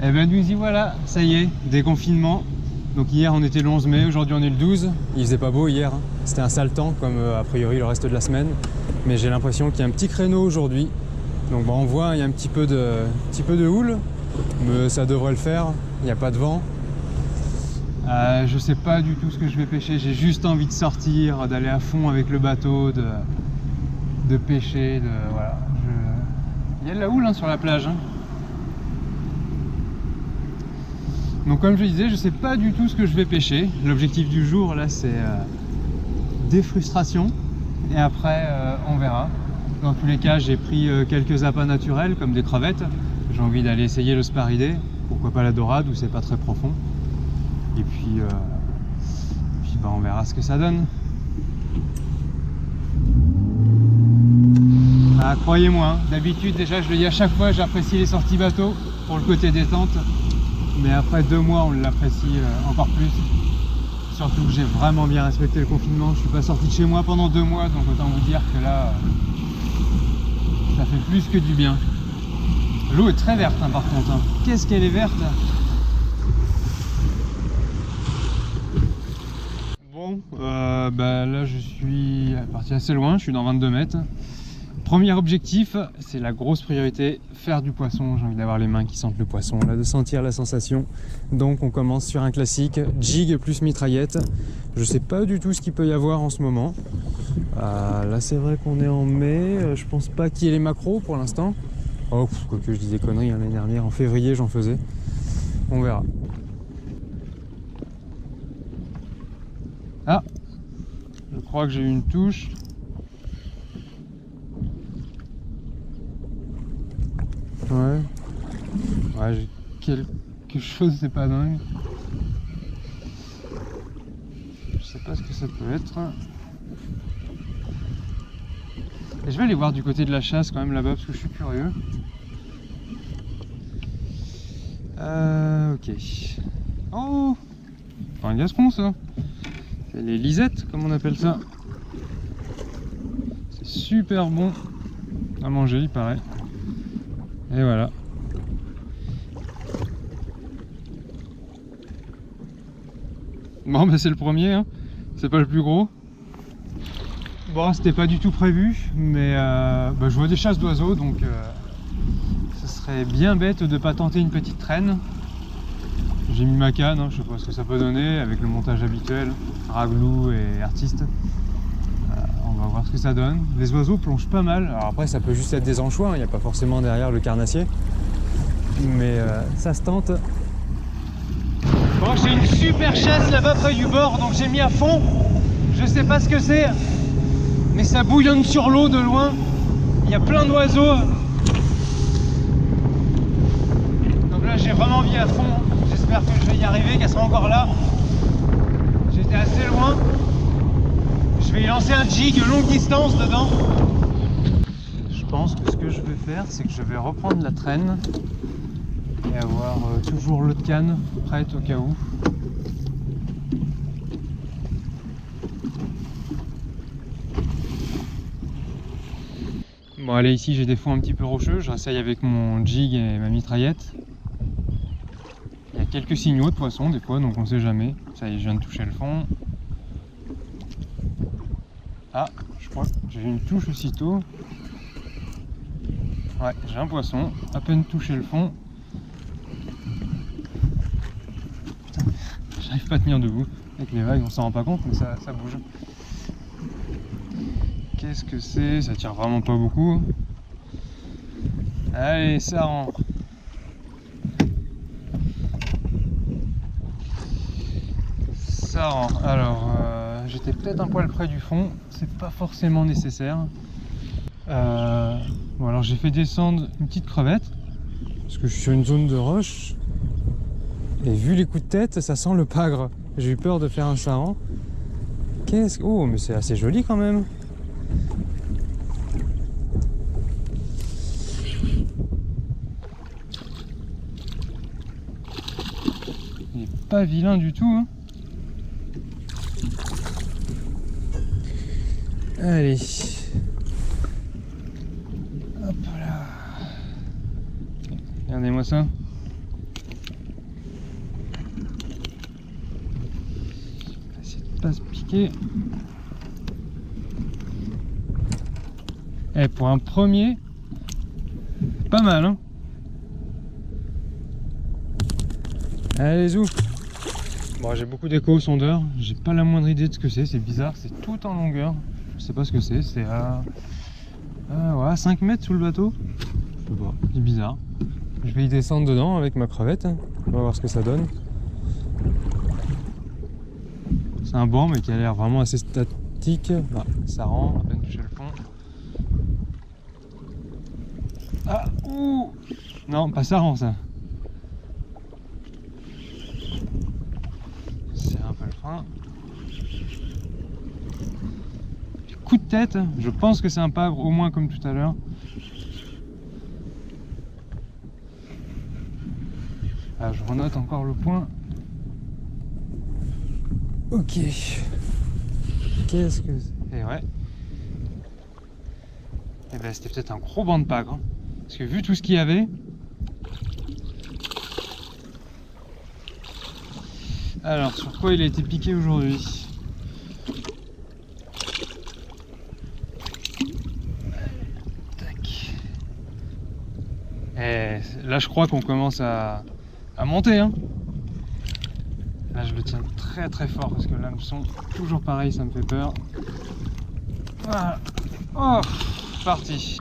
Eh ben nous y voilà, ça y est, déconfinement. Donc hier on était le 11 mai, aujourd'hui on est le 12. Il faisait pas beau hier, hein. C'était un sale temps comme a priori le reste de la semaine. Mais j'ai l'impression qu'il y a un petit créneau aujourd'hui. Donc on voit, il y a un petit peu de houle, mais ça devrait le faire, il n'y a pas de vent. Je sais pas du tout ce que je vais pêcher, j'ai juste envie de sortir, d'aller à fond avec le bateau, de pêcher, voilà. Il y a de la houle hein, sur la plage. Hein. Donc comme je disais, je sais pas du tout ce que je vais pêcher. L'objectif du jour là c'est des frustrations et après on verra. Dans tous les cas j'ai pris quelques appâts naturels comme des crevettes. J'ai envie d'aller essayer le sparidé, pourquoi pas la dorade où c'est pas très profond. Et puis bah, on verra ce que ça donne. Ah, croyez-moi, hein, d'habitude déjà je le dis à chaque fois, j'apprécie les sorties bateau pour le côté détente. Mais après 2 mois on l'apprécie encore plus. Surtout que j'ai vraiment bien respecté le confinement. Je suis pas sorti de chez moi pendant 2 mois, donc autant vous dire que là ça fait plus que du bien. L'eau est très verte hein, par contre. Hein. Qu'est-ce qu'elle est verte là. Bon, bah, là je suis parti assez loin, je suis dans 22 mètres. Premier objectif, c'est la grosse priorité, faire du poisson. J'ai envie d'avoir les mains qui sentent le poisson, là, de sentir la sensation. Donc on commence sur un classique, jig plus mitraillette. Je sais pas du tout ce qu'il peut y avoir en ce moment. Là c'est vrai qu'on est en mai, je pense pas qu'il y ait les macros pour l'instant. Oh, quoique je dis des conneries, hein, l'année dernière, en février j'en faisais. On verra. Ah, je crois que j'ai eu une touche. Ouais, j'ai quelque chose, c'est pas dingue. Je sais pas ce que ça peut être. Et je vais aller voir du côté de la chasse quand même là-bas parce que je suis curieux. Ok. Oh, pas un gascon ça. C'est les lisettes comme on appelle ça. C'est super bon à manger il paraît. Et voilà. Bon bah c'est le premier, hein. C'est pas le plus gros. Bon c'était pas du tout prévu, mais bah, je vois des chasses d'oiseaux donc ce serait bien bête de pas tenter une petite traîne. J'ai mis ma canne, hein, je sais pas ce que ça peut donner avec le montage habituel, raglou et artiste. On va voir ce que ça donne. Les oiseaux plongent pas mal. Alors après ça peut juste être des anchois, il n'y a pas forcément derrière le carnassier. Mais ça se tente. Bon, j'ai une super chasse là-bas près du bord, donc j'ai mis à fond. Je sais pas ce que c'est, mais ça bouillonne sur l'eau de loin. Il y a plein d'oiseaux. Donc là j'ai vraiment mis à fond. J'espère que je vais y arriver, qu'elle sera encore là. J'étais assez loin. Je vais y lancer un jig longue distance dedans. Je pense que ce que je vais faire, c'est que je vais reprendre la traîne et avoir toujours l'autre canne prête au cas où. Bon allez, ici j'ai des fonds un petit peu rocheux, je réessaye avec mon jig et ma mitraillette. Il y a quelques signaux de poissons des fois, donc on sait jamais. Ça y est, je viens de toucher le fond. Ah, je crois que j'ai eu une touche aussitôt. Ouais, j'ai un poisson, à peine touché le fond. Putain, j'arrive pas à tenir debout. Avec les vagues, on s'en rend pas compte, mais ça bouge. Qu'est-ce que c'est? Ça tire vraiment pas beaucoup. Allez, ça rend. Ça rend. Alors, j'étais peut-être un poil près du fond. C'est pas forcément nécessaire. Bon, alors j'ai fait descendre une petite crevette parce que je suis sur une zone de roche et vu les coups de tête, ça sent le pagre. J'ai eu peur de faire un saran. Qu'est-ce que... Oh, mais c'est assez joli quand même. Il est pas vilain du tout, hein. Allez. Hop là. Regardez-moi ça. pas se piquer. Et pour un premier, pas mal, hein. Allez, zou. Bon, j'ai beaucoup d'écho au sondeur, j'ai pas la moindre idée de ce que c'est bizarre, c'est tout en longueur. Je sais pas ce que c'est à ouais, 5 mètres sous le bateau. Je sais pas, c'est bizarre. Je vais y descendre dedans avec ma crevette, on va voir ce que ça donne. C'est un banc mais qui a l'air vraiment assez statique. Ah, ça rend, à peine touché le fond. Ah, ouh. Non, pas ça rend ça. C'est un peu le frein. Coup de tête, je pense que c'est un pagre au moins comme tout à l'heure. Ah, je renote encore le point. Ok. Qu'est-ce que c'est? Et ouais. Et ben c'était peut-être un gros banc de pagre. Hein. Parce que vu tout ce qu'il y avait. Alors, sur quoi il a été piqué aujourd'hui? Tac. Et là, je crois qu'on commence à monter. Hein. Là, je le tiens très très fort parce que l'hameçon, toujours pareil, ça me fait peur. Voilà. Oh, parti.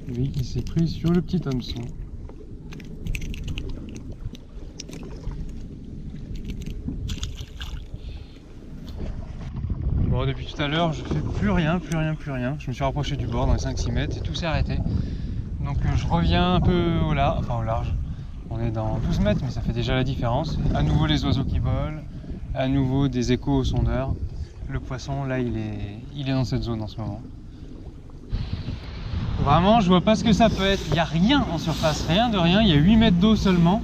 Lui, il s'est pris sur le petit hameçon. Bon, depuis tout à l'heure, je fais plus rien. Je me suis rapproché du bord dans les 5-6 mètres et tout s'est arrêté. Donc je reviens un peu au large. On est dans 12 mètres, mais ça fait déjà la différence. À nouveau les oiseaux qui volent, à nouveau des échos au sondeur. Le poisson, là, il est dans cette zone en ce moment. Vraiment, je vois pas ce que ça peut être. Il n'y a rien en surface, rien de rien. Il y a 8 mètres d'eau seulement.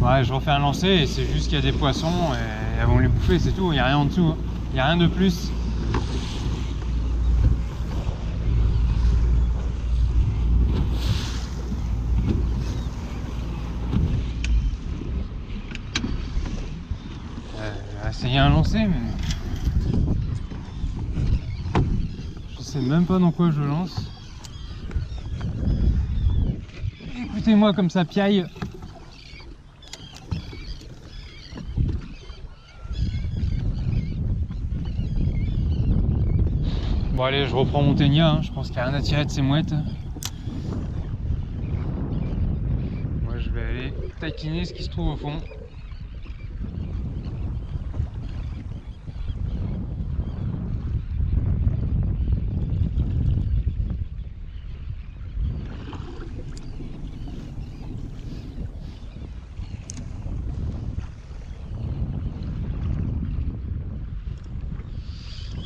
Ouais, je refais un lancer et c'est juste qu'il y a des poissons et elles vont les bouffer, c'est tout. Il n'y a rien en dessous. Il n'y a rien de plus. Je vais essayer un lancer, mais je sais même pas dans quoi je lance. Écoutez-moi comme ça piaille. Bon allez, je reprends mon ténia, hein. Je pense qu'il n'y a rien à tirer de ces mouettes. Moi je vais aller taquiner ce qui se trouve au fond.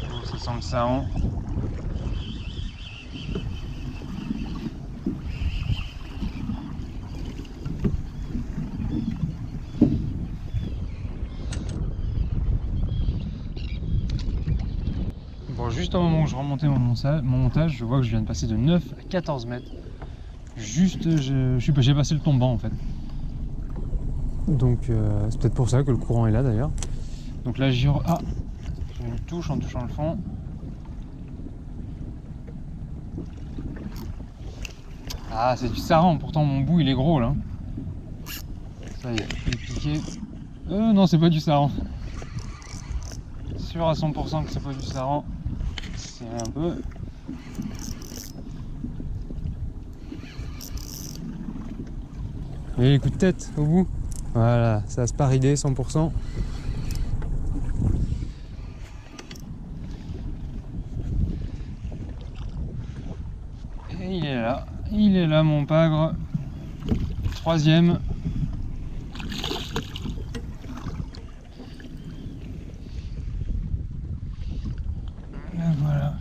Oh, ça sent le saron. Bon, juste au moment où je remontais mon montage, je vois que je viens de passer de 9 à 14 mètres. Juste, j'ai passé le tombant en fait. Donc c'est peut-être pour ça que le courant est là d'ailleurs. Donc là j'ai une touche en touchant le fond. Ah, c'est du saran, pourtant mon bout il est gros là. Ça y est, il est piqué. Non, c'est pas du saran. Sûr à 100% que c'est pas du saran. C'est un peu. Et les coups de tête au bout. Voilà, ça a sparidé 100%. Et il est là mon pagre. Troisième. Et voilà.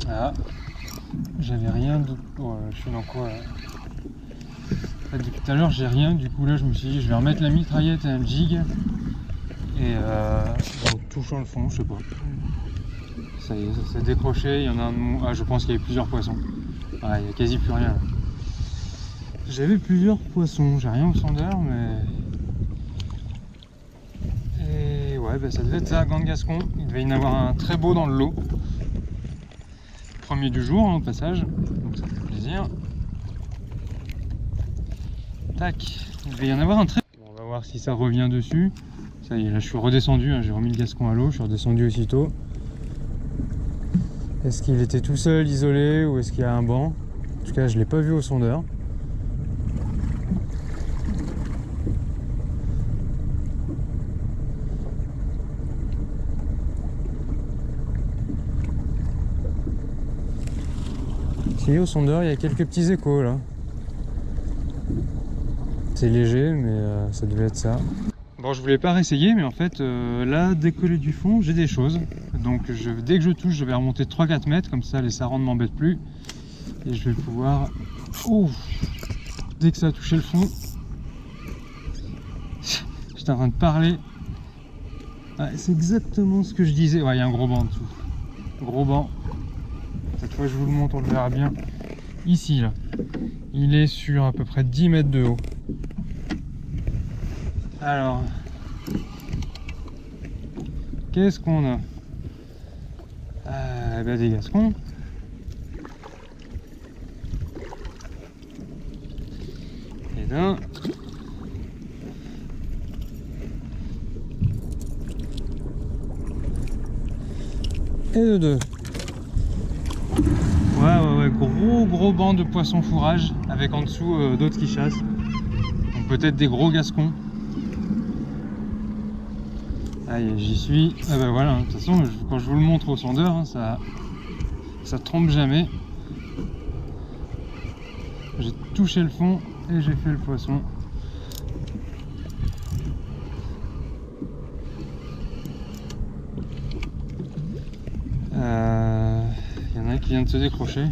Ah, j'avais rien d'autre. Oh, je suis dans quoi là? En fait, depuis tout à l'heure j'ai rien, du coup là je me suis dit je vais remettre la mitraillette et un jig et en touchant le fond, je sais pas. Ça y est, ça s'est décroché, il y en a un. Ah, je pense qu'il y avait plusieurs poissons. Ah, il y a quasi plus rien là. J'avais plusieurs poissons, j'ai rien au sondeur mais. Et ouais, bah, ça devait être ça à Gand Gascon. Il devait y en avoir un très beau dans le lot. Premier du jour, hein, au passage, donc ça fait plaisir. Tac, il devait y en avoir un très... Bon, on va voir si ça revient dessus. Ça y est, là je suis redescendu, hein, j'ai remis le Gascon à l'eau, je suis redescendu aussitôt. Est-ce qu'il était tout seul, isolé, ou est-ce qu'il y a un banc? En tout cas, je ne l'ai pas vu au sondeur. Si, au sondeur, il y a quelques petits échos là. C'est léger, mais ça devait être ça. Bon, je voulais pas réessayer, mais en fait, là, décoller du fond, j'ai des choses. Donc, dès que je touche, je vais remonter de 3-4 mètres, comme ça, les sarans ne m'embêtent plus. Et je vais pouvoir... Oh, dès que ça a touché le fond, j'étais en train de parler. Ah, c'est exactement ce que je disais. Ouais, il y a un gros banc en dessous. Gros banc. Cette fois, je vous le montre, on le verra bien. Ici, là. Il est sur à peu près 10 mètres de haut. Alors, qu'est-ce qu'on a? Ben des Gascons. Et d'un. Et de deux. Ouais, gros banc de poissons fourrage avec en dessous d'autres qui chassent. Donc peut-être des gros Gascons. Allez, j'y suis. Ah bah voilà, de toute façon, quand je vous le montre au sondeur, hein, ça trompe jamais. J'ai touché le fond et j'ai fait le poisson. Il y en a un qui vient de se décrocher.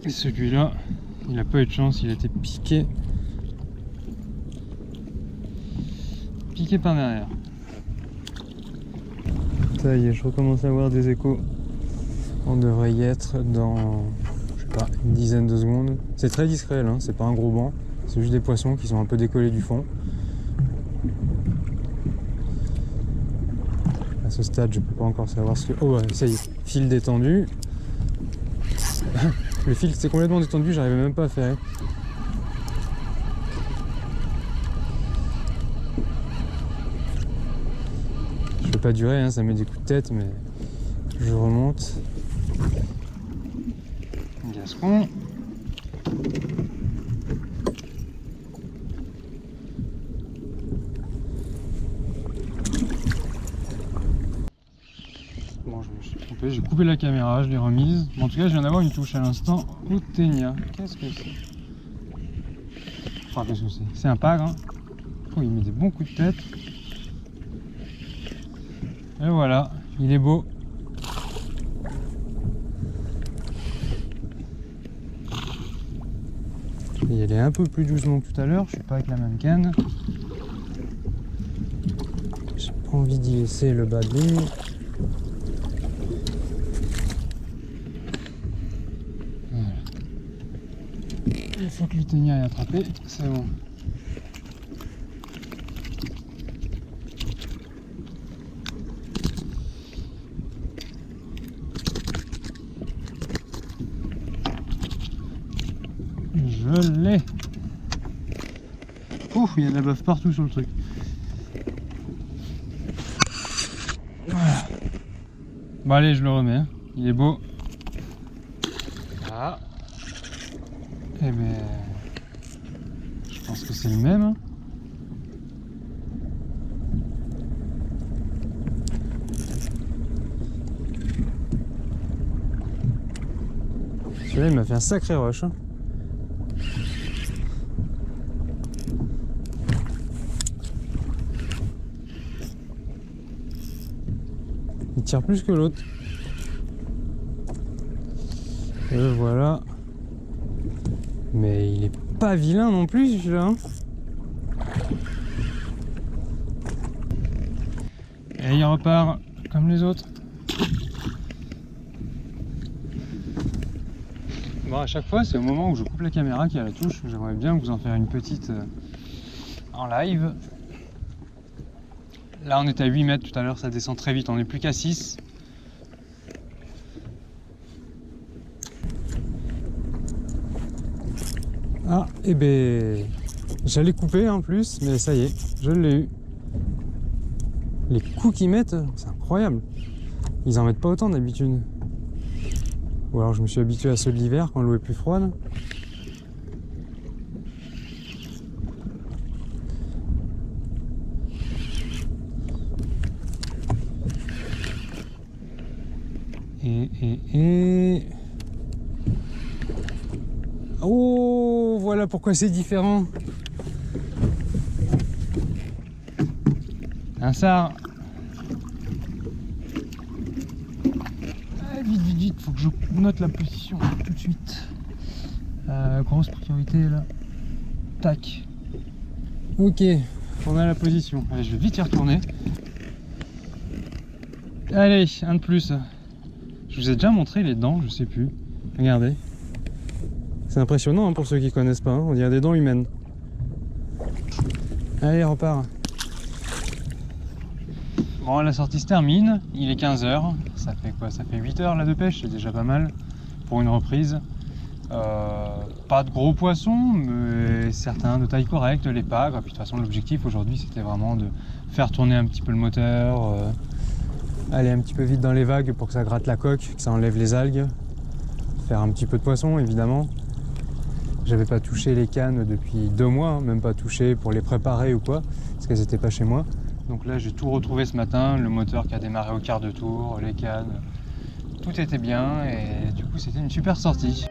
Et celui-là, il n'a pas eu de chance, il a été piqué. Piqué par derrière. Ça y est, je recommence à avoir des échos. On devrait y être dans, je sais pas, une dizaine de secondes. C'est très discret là, c'est pas un gros banc. C'est juste des poissons qui sont un peu décollés du fond. À ce stade, je peux pas encore savoir ce que... Oh ouais, ça y est, fil détendu. Le fil s'est complètement détendu, j'arrivais même pas à faire. Je peux pas durer, hein, ça met des coups de tête, mais je remonte. Gascon. Bon, je me suis trompé, j'ai coupé la caméra, je l'ai remise. Bon, en tout cas, je viens d'avoir une touche à l'instant au ténia. Qu'est-ce que c'est? Enfin, qu'est-ce que c'est? C'est un pagre. Hein. Oh, il met des bons coups de tête. Et voilà, il est beau. Et il est un peu plus doucement que tout à l'heure, je suis pas avec la même canne. J'ai pas envie d'y laisser le bas de ligne. Voilà. Une fois que le ténia est attrapé, c'est bon. Je l'ai. Ouf, il y a de la baffe partout sur le truc. Voilà. Bon allez, je le remets. Hein. Il est beau. Ah. Eh ben, je pense que c'est le même. Hein. Celui-là, il m'a fait un sacré rush. Hein. Il tire plus que l'autre. Voilà. Mais il est pas vilain non plus celui-là. Hein. Et il repart comme les autres. Bon, à chaque fois, c'est au moment où je coupe la caméra qu'il y a la touche. J'aimerais bien vous en faire une petite en live. Là, on était à 8 mètres tout à l'heure, ça descend très vite. On n'est plus qu'à 6. Ah, et ben, j'allais couper en plus, mais ça y est, je l'ai eu. Les coups qu'ils mettent, c'est incroyable. Ils en mettent pas autant d'habitude. Ou alors je me suis habitué à ceux de l'hiver quand l'eau est plus froide. Et... Oh, voilà pourquoi c'est différent. Un sard. Vite, faut que je note la position tout de suite. Grosse priorité là. Tac. Ok, on a la position. Allez, je vais vite y retourner. Allez, un de plus. Je vous ai déjà montré les dents, je sais plus. Regardez. C'est impressionnant hein, pour ceux qui connaissent pas. Hein. On dirait des dents humaines. Allez, repart. Bon, la sortie se termine. Il est 15 h. Ça fait quoi? Ça fait 8 heures là de pêche. C'est déjà pas mal pour une reprise. Pas de gros poissons, mais certains de taille correcte, les pagres. Et puis de toute façon, l'objectif aujourd'hui, c'était vraiment de faire tourner un petit peu le moteur. Aller un petit peu vite dans les vagues pour que ça gratte la coque, que ça enlève les algues. Faire un petit peu de poisson, évidemment. J'avais pas touché les cannes depuis 2 mois, hein, même pas touché pour les préparer ou quoi, parce qu'elles étaient pas chez moi. Donc là, j'ai tout retrouvé ce matin, le moteur qui a démarré au quart de tour, les cannes, tout était bien et du coup, c'était une super sortie.